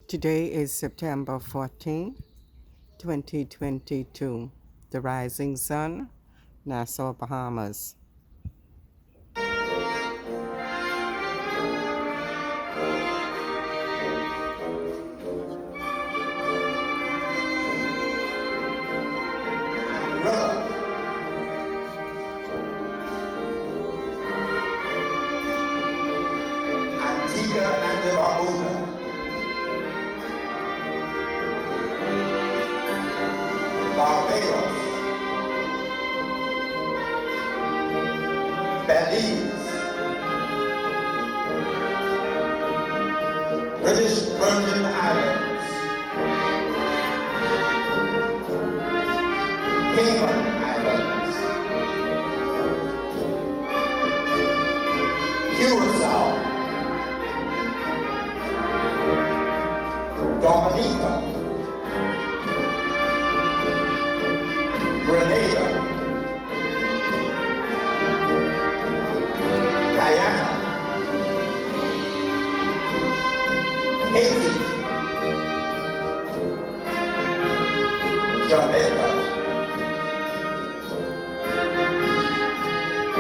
Today is September 14, 2022. The Rising Sun, Nassau, Bahamas. Barbados, Belize, British Virgin Islands, Cayman Islands, Curacao, Dominica, Grenada, Guyana, Haiti, Jamaica,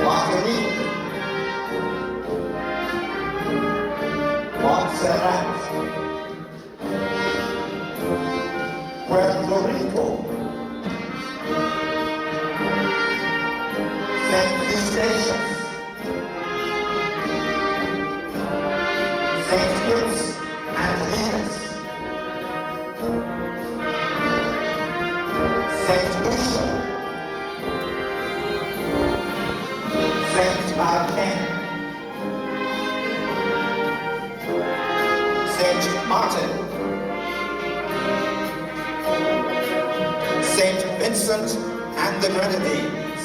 Martinique, Montserrat, Puerto Rico, St. Eustatius, St. Kitts and Nevis, St. Lucia, St. Martin, St. Martin, St. Vincent and the Grenadines,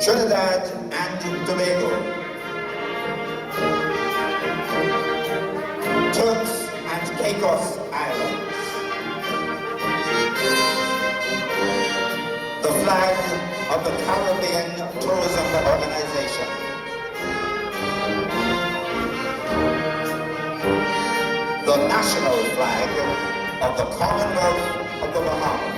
Trinidad and Tobago, Turks and Caicos Islands, the flag of the Caribbean Tourism Organization, the national flag of the Commonwealth of the Bahamas,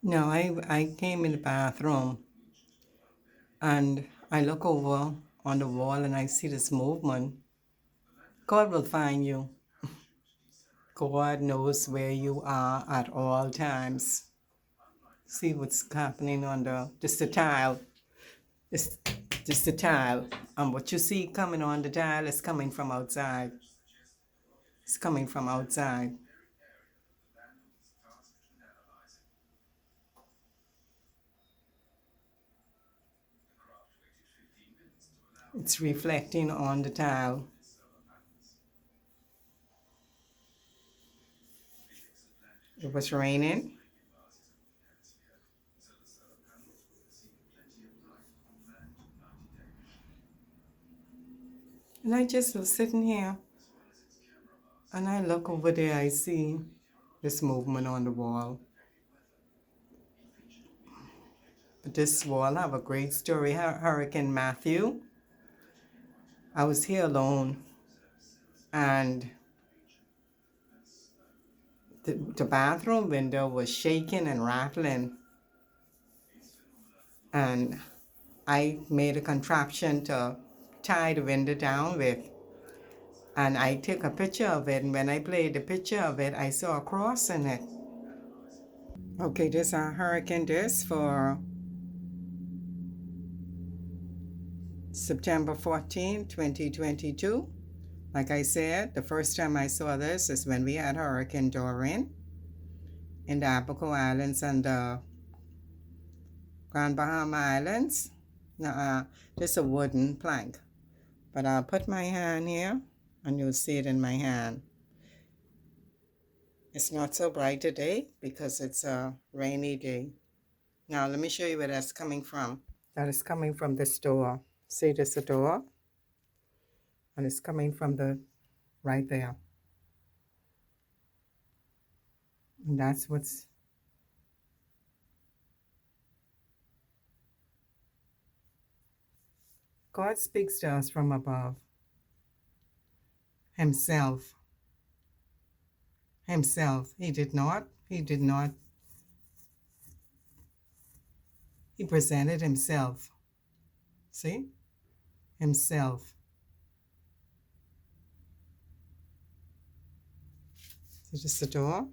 No, I came in the bathroom and I look over on the wall and I see this movement. God will find you. God knows where you are at all times. See what's happening on just the tile. It's just the tile. And what you see coming on the tile is coming from outside. It's coming from outside. It's reflecting on the tile. It was raining. And I just was sitting here and I look over there, I see this movement on the wall. But this wall have a great story. Hurricane Matthew. I was here alone and the bathroom window was shaking and rattling. And I made a contraption to tie the window down with. And I took a picture of it, and when I played the picture of it, I saw a cross in it. Okay, this is our hurricane disc for September 14, 2022. Like I said, the first time I saw this is when we had Hurricane Dorian in the Abaco Islands and the Grand Bahama Islands. This is a wooden plank. But I'll put my hand here and you'll see it in my hand. It's not so bright today because it's a rainy day. Now let me show you where that's coming from. That is coming from this door. See this door? And it's coming from right there. And that's what's God speaks to us from above. Himself. He did not. He presented himself. See? Himself. So just the door.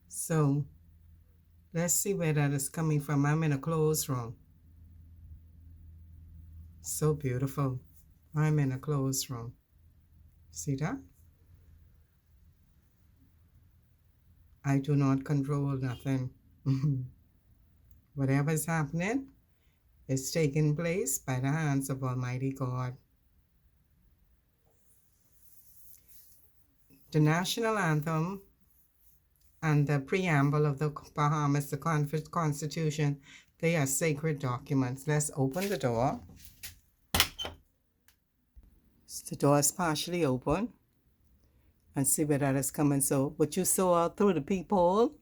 So let's see where that is coming from. I'm in a closed room. So beautiful. I'm in a closed room. See that? I do not control nothing. Whatever is happening is taking place by the hands of Almighty God. The national anthem and the preamble of the Bahamas, the Constitution, they are sacred documents. Let's open the door. The door is partially open. And see where that is coming. So what you saw through the peephole,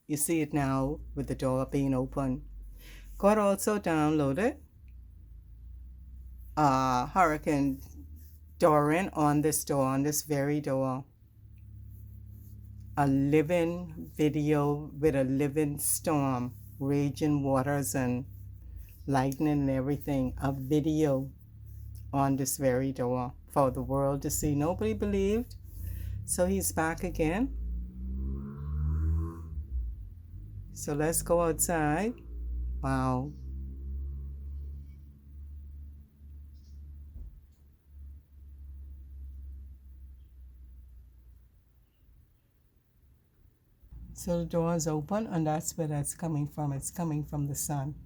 you see it now with the door being open. God also downloaded Hurricane Dorian on this door, on this very door. A living video with a living storm, raging waters and lightning and everything. A video on this very door for the world to see. Nobody believed. So he's back again. So let's go outside. Wow. So the door is open, and that's where that's coming from. It's coming from the sun.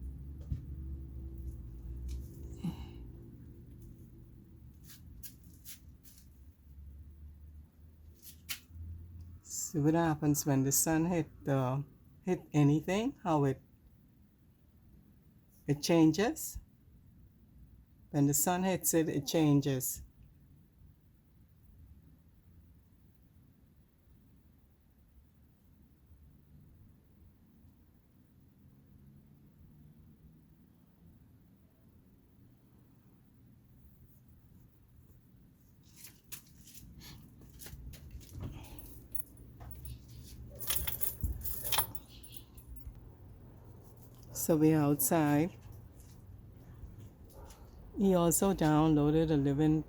See what happens when the sun hit anything, how it changes. When the sun hits it, it changes. So we're outside. He also downloaded a living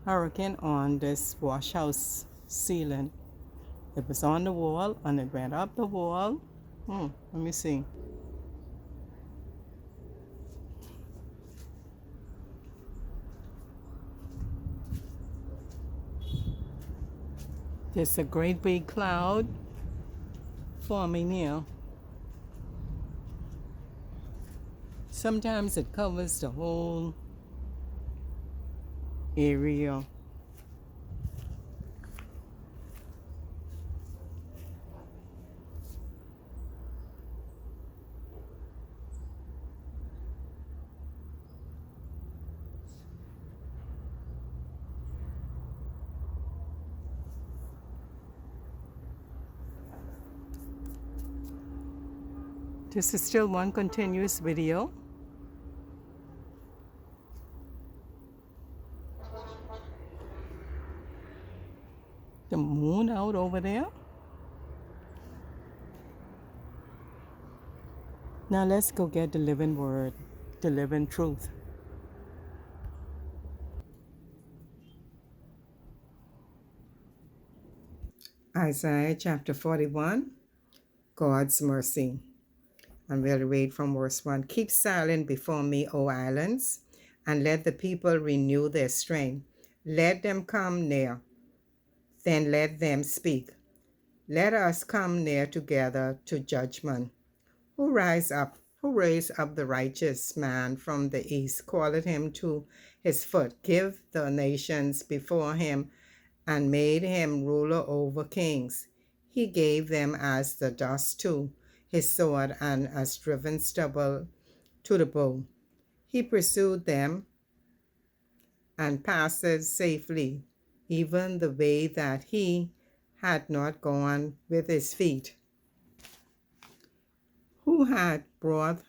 hurricane on this wash house ceiling. It was on the wall and it went up the wall. Let me see. There's a great big cloud forming here. Sometimes it covers the whole area. This is still one continuous video. The moon out over there. Now let's go get the living word, the living truth. Isaiah chapter 41, God's mercy. And we'll read from verse 1. Keep silent before me, O islands, and let the people renew their strength. Let them come near, then let them speak. Let us come near together to judgment. Who raised up the righteous man from the east, called him to his foot, give the nations before him, and made him ruler over kings. He gave them as the dust to his sword, and as driven stubble to the bow. He pursued them and passed safely, even the way that he had not gone with his feet. Who had wrought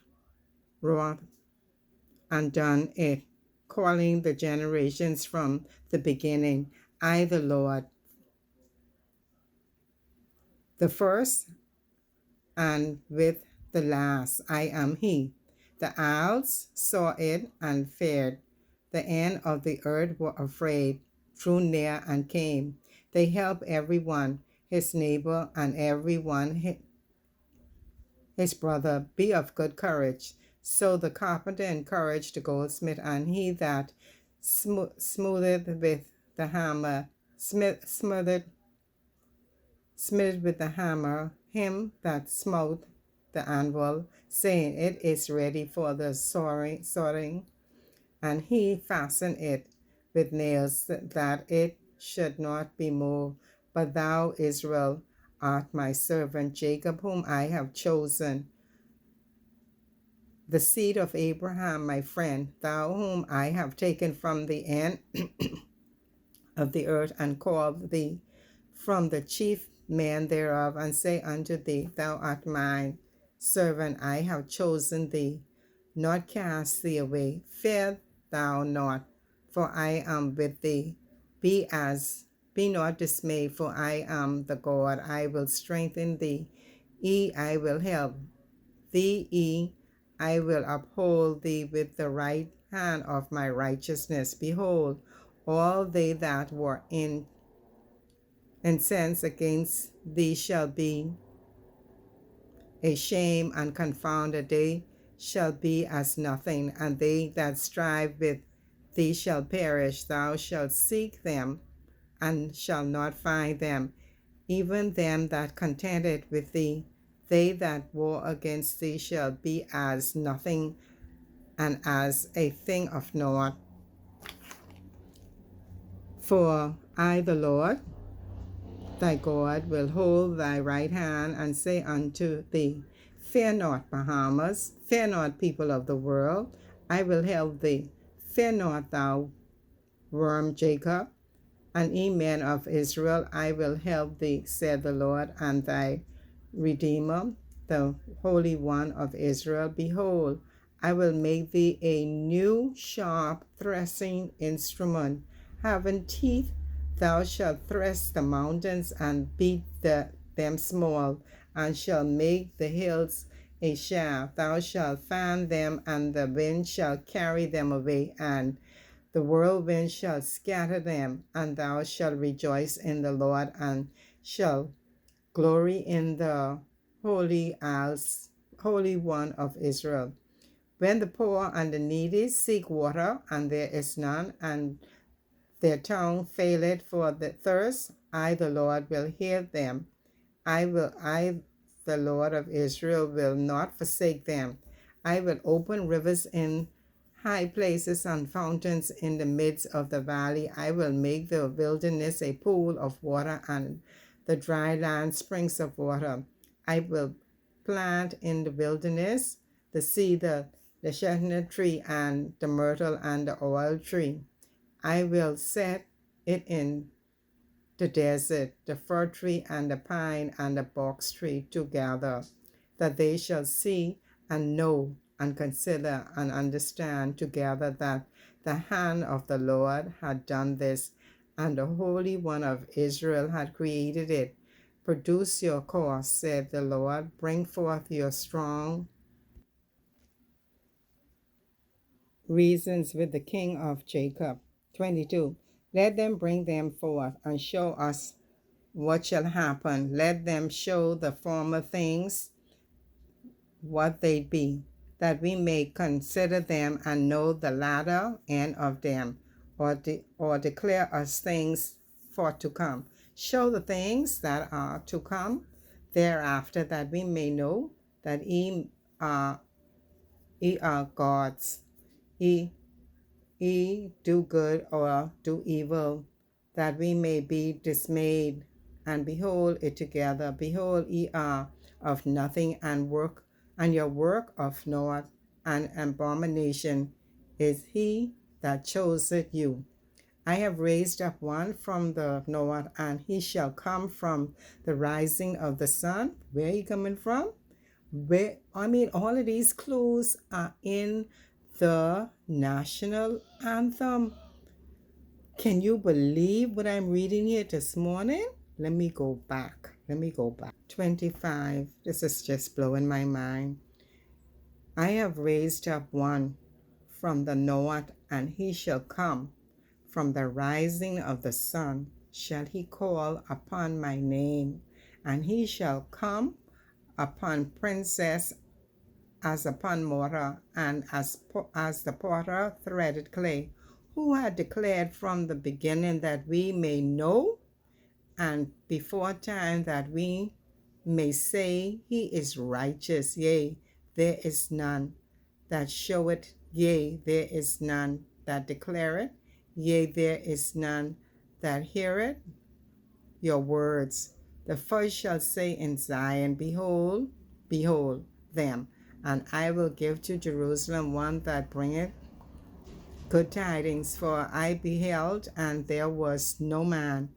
and done it, calling the generations from the beginning, I the Lord, the first and with the last, I am he. The isles saw it and feared. The end of the earth were afraid, drew near and came. They helped everyone, his neighbor, and everyone his brother. Be of good courage. So the carpenter encouraged the goldsmith, and he that smoothed with the hammer, smoothed with the hammer, him that smote the anvil, saying, It is ready for the soldering. And he fastened it with nails, that it should not be moved. But thou, Israel, art my servant, Jacob, whom I have chosen, the seed of Abraham, my friend, thou whom I have taken from the end of the earth, and called thee from the chief men thereof, and say unto thee, Thou art mine servant, I have chosen thee, not cast thee away. Fear thou not, for I am with thee. Be not dismayed, for I am the God. I will strengthen thee. I will help thee. I will uphold thee with the right hand of my righteousness. Behold, all they that were incensed against thee shall be ashamed and confounded. They shall be as nothing, and they that strive with thee shall perish. Thou shalt seek them and shall not find them, even them that contended with thee. They that war against thee shall be as nothing, and as a thing of naught. For I, the Lord, thy God, will hold thy right hand, and say unto thee, Fear not, Bahamas, fear not, people of the world, I will help thee. Fear not, thou worm Jacob, and ye men of Israel, I will help thee, said the Lord, and thy Redeemer, the Holy One of Israel. Behold, I will make thee a new sharp threshing instrument, having teeth. Thou shalt thresh the mountains and beat them small, and shall make the hills a shaft. Thou shalt fan them, and the wind shall carry them away, and the whirlwind shall scatter them. And thou shalt rejoice in the Lord, and shall glory in the Holy One of Israel. When the poor and the needy seek water, and there is none, and their tongue faileth for the thirst, I, the Lord, will hear them. I, the Lord of Israel, will not forsake them. I will open rivers in high places and fountains in the midst of the valley. I will make the wilderness a pool of water, and the dry land springs of water. I will plant in the wilderness the cedar, the chestnut tree, and the myrtle, and the oil tree. I will set it in the desert, the fir tree and the pine and the box tree together, that they shall see and know and consider and understand together that the hand of the Lord had done this, and the Holy One of Israel had created it. Produce your cause, said the Lord. Bring forth your strong reasons with the King of Jacob. 22. Let them bring them forth and show us what shall happen. Let them show the former things what they be, that we may consider them and know the latter end of them, or declare us things for to come. Show the things that are to come thereafter, that we may know that ye are gods. Ye do good or do evil, that we may be dismayed, and behold it together. Behold, ye are of nothing, and your work of naught, and abomination is he that choseth you. I have raised up one from the north, and he shall come from the rising of the sun. Where are you coming from? All of these clues are in the national anthem. Can you believe what I'm reading here this morning? Let me go back. 25. This is just blowing my mind. I have raised up one from the north, and he shall come from the rising of the sun. Shall he call upon my name, and he shall come upon princess as upon mortar, and as the potter threaded clay, who had declared from the beginning, that we may know, and before time, that we may say he is righteous. Yea, there is none that showeth. Yea, there is none that declareth. Yea, there is none that heareth your words. The first shall say in Zion, Behold, behold them. And I will give to Jerusalem one that bringeth good tidings. For I beheld, and there was no man,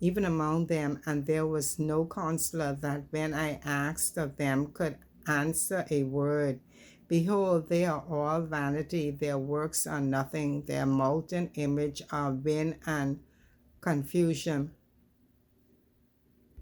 even among them, and there was no counselor, that when I asked of them could answer a word. Behold, they are all vanity, their works are nothing, their molten image are wind and confusion.